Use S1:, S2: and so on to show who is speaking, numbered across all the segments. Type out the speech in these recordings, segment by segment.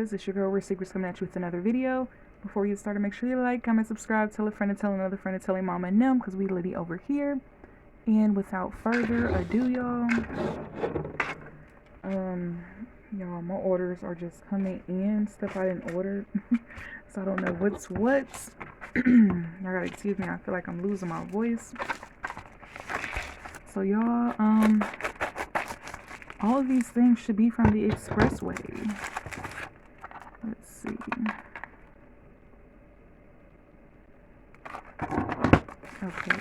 S1: guys, it's your girl Rich Secrets coming at you with another video. Before we get started, make sure you like, comment, subscribe, tell a friend to tell another friend to tell your mama and them, because we litty over here. And without further ado, y'all, my orders are just coming in, stuff I didn't order. So I don't know what's what. Y'all gotta excuse me, I feel like I'm losing my voice. So y'all, all of these things should be from the expressway. Let's see. Okay.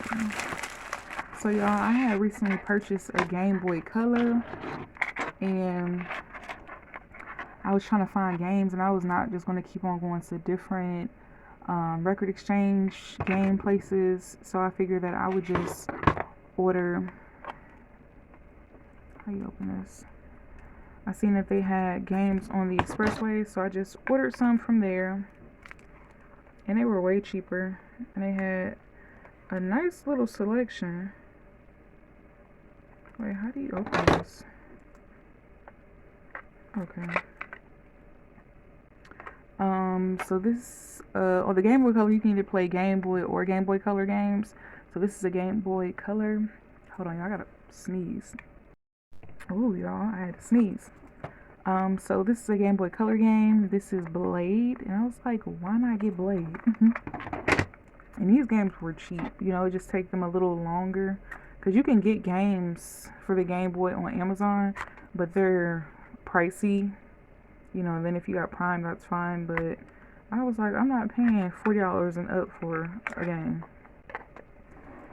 S1: So y'all, I had recently purchased a Game Boy Color, and I was trying to find games, and I was not just going to keep on going to different record exchange game places. So I figured that I would just order. How you open this? I seen that they had games on the expressway, so I just ordered some from there, and they were way cheaper, and they had a nice little selection. Wait, how do you open this? Okay. So this, on the Game Boy Color, you can either play Game Boy or Game Boy Color games. So this is a Game Boy Color. Hold on, y'all, I gotta sneeze. Oh, y'all, I had to sneeze. So this is a Game Boy Color game. This is Blade, and I was like, why not get Blade? And these games were cheap. You know, it just take them a little longer, because you can get games for the Game Boy on Amazon, but they're pricey. You know, then if you got Prime, that's fine. But I was like, I'm not paying $40 and up for a game.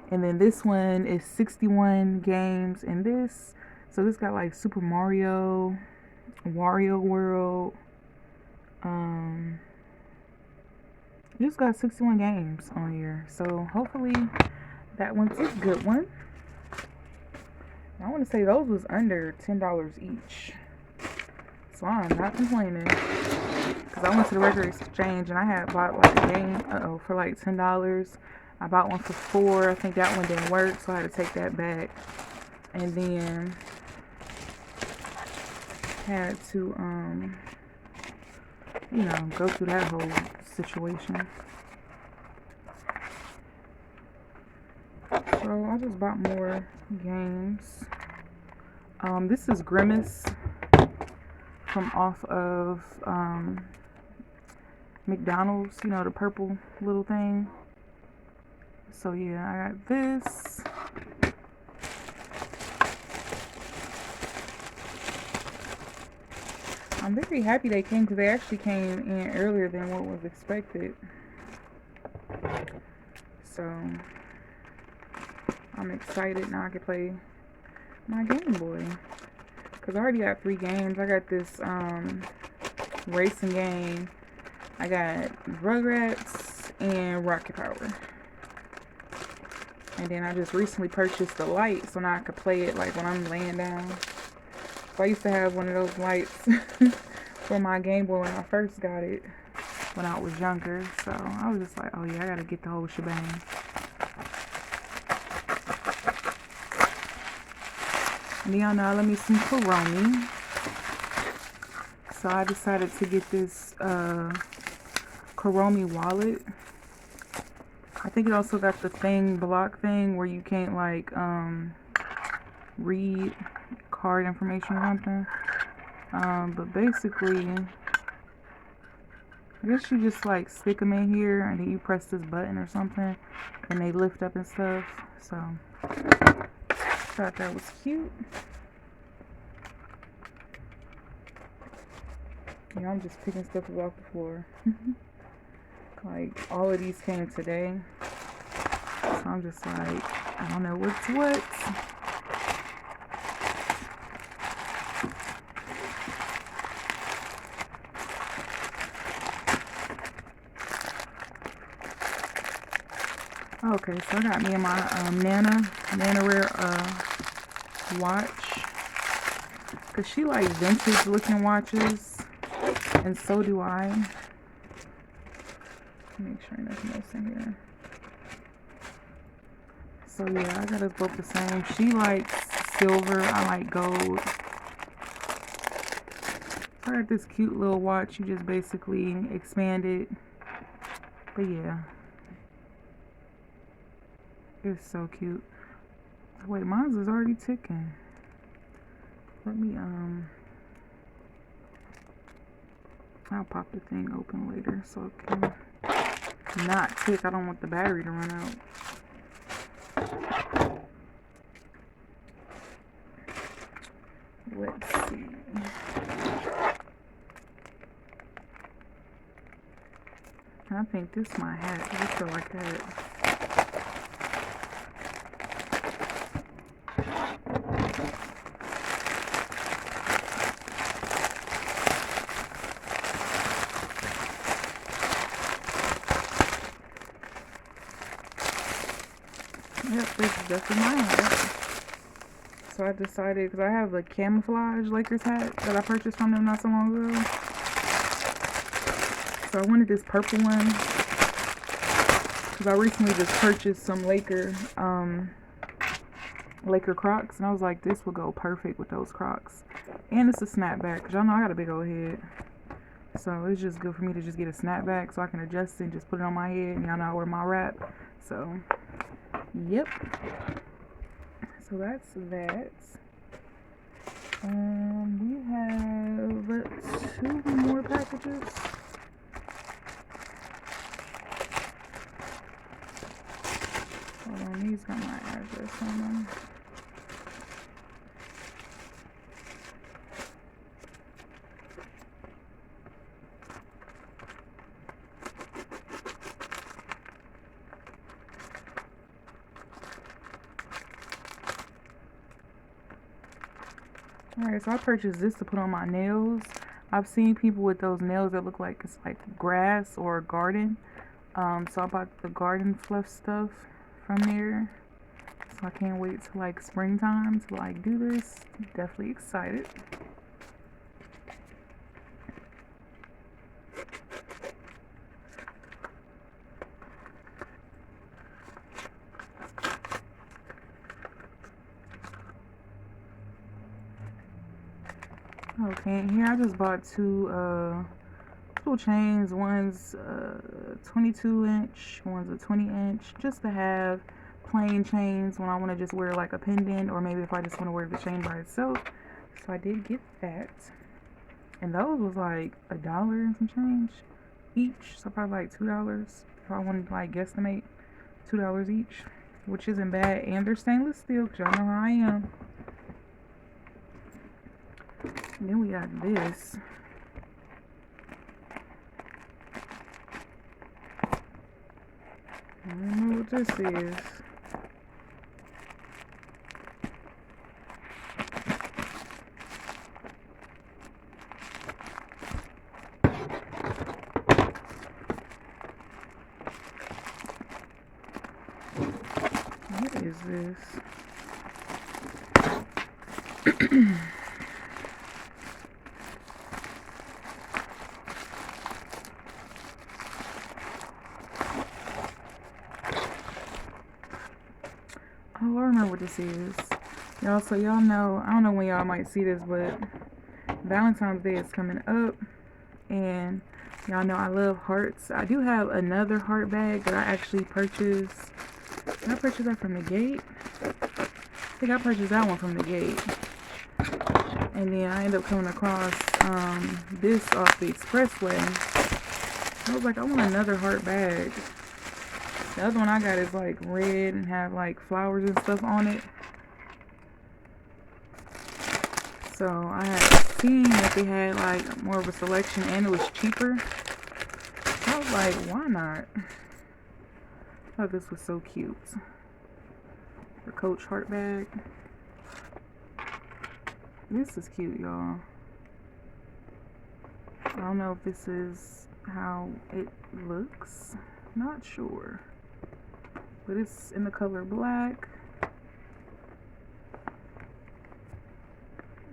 S1: And then this one is 61 games in this. So this got like Super Mario, Wario World. Just got 61 games on here. So hopefully that one's a good one. I want to say those was under $10 each. So I'm not complaining. Because I went to the record exchange and I had bought like a game for like $10. I bought one for $4. I think that one didn't work, so I had to take that back. And then had to you know, go through that whole situation. So I just bought more games. This is Grimace from off of McDonald's, you know, the purple little thing. So yeah, I got this. I'm very happy they came, because they actually came in earlier than what was expected. So I'm excited now I can play my Game Boy, because I already got 3 games. I got this racing game, I got Rugrats, and Rocket Power. And then I just recently purchased the light, so now I could play it like when I'm laying down. So I used to have one of those lights for my Game Boy when I first got it, when I was younger. So I was just like, oh yeah, I gotta get the whole shebang. And y'all know I love me some Kuromi. So I decided to get this Kuromi wallet. I think it also got the block thing where you can't like read card information or something. But basically, I guess you just like stick them in here and then you press this button or something and they lift up and stuff. So thought that was cute. Yeah, I'm just picking stuff up off the floor. Like all of these came today. So I'm just like, I don't know what's what. Okay, so I got me and my Nana Rare watch, because she like vintage looking watches, and so do I. Make sure nothing else in here. So yeah, I got us both the same. She likes silver, I like gold. I got this cute little watch. You just basically expand it. But yeah, it's so cute. Wait, mine's is already ticking. Let me I'll pop the thing open later so it can not tick. I don't want the battery to run out. Let's see. I think this is my hat. I feel like that. Yep, this is definitely my hat. So I decided, because I have a camouflage Lakers hat that I purchased from them not so long ago. So I wanted this purple one because I recently just purchased some Laker Crocs, and I was like, this will go perfect with those Crocs. And it's a snapback, because y'all know I got a big old head. So it's just good for me to just get a snapback so I can adjust it and just put it on my head, and y'all know I wear my wrap. So, yep. So that's that. We have 2 more packages. Hold on, these got my address on them. Alright, so I purchased this to put on my nails. I've seen people with those nails that look like it's like grass or a garden. So I bought the garden fluff stuff from there. So I can't wait till like springtime to like do this. Definitely excited. Okay, and here I just bought 2 little chains. One's 22 inch, one's a 20 inch, just to have plain chains when I want to just wear like a pendant, or maybe if I just want to wear the chain by itself. So I did get that, and those was like $1 and some change each, so probably like $2 if I wanted to like guesstimate. $2 each, which isn't bad, and they're stainless steel, because y'all know how I am. And then we got this. I don't know what this is. What is this? Oh, I remember what this is. Y'all, so y'all know, I don't know when y'all might see this, but Valentine's Day is coming up, and y'all know I love hearts. I do have another heart bag that I actually purchased. Did I purchase that from the Gate? I think I purchased that one from the Gate. And then I ended up coming across this off the expressway. I was like, I want another heart bag. The other one I got is like red and have like flowers and stuff on it. So I had seen that they had like more of a selection and it was cheaper. I was like, why not? I thought this was so cute. The Coach heart bag. This is cute, y'all. I don't know if this is how it looks. Not sure. But it's in the color black.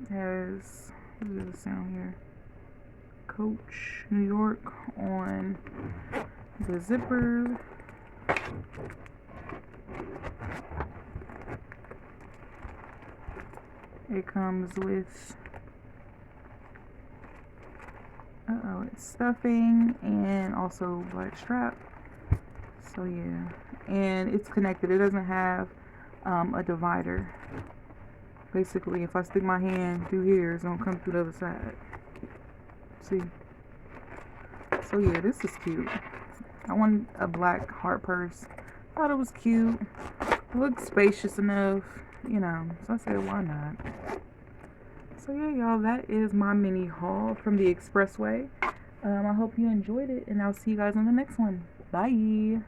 S1: It has, what does it sound here? Coach New York on the zipper. It comes with Oh, it's stuffing and also black strap. So yeah, and it's connected. It doesn't have a divider. Basically, if I stick my hand through here, it's gonna come through the other side. See? So yeah, this is cute. I want a black heart purse. Thought it was cute. It looks spacious enough, you know. So I said, why not? So yeah, y'all, that is my mini haul from the Expressway. I hope you enjoyed it, and I'll see you guys on the next one. Bye.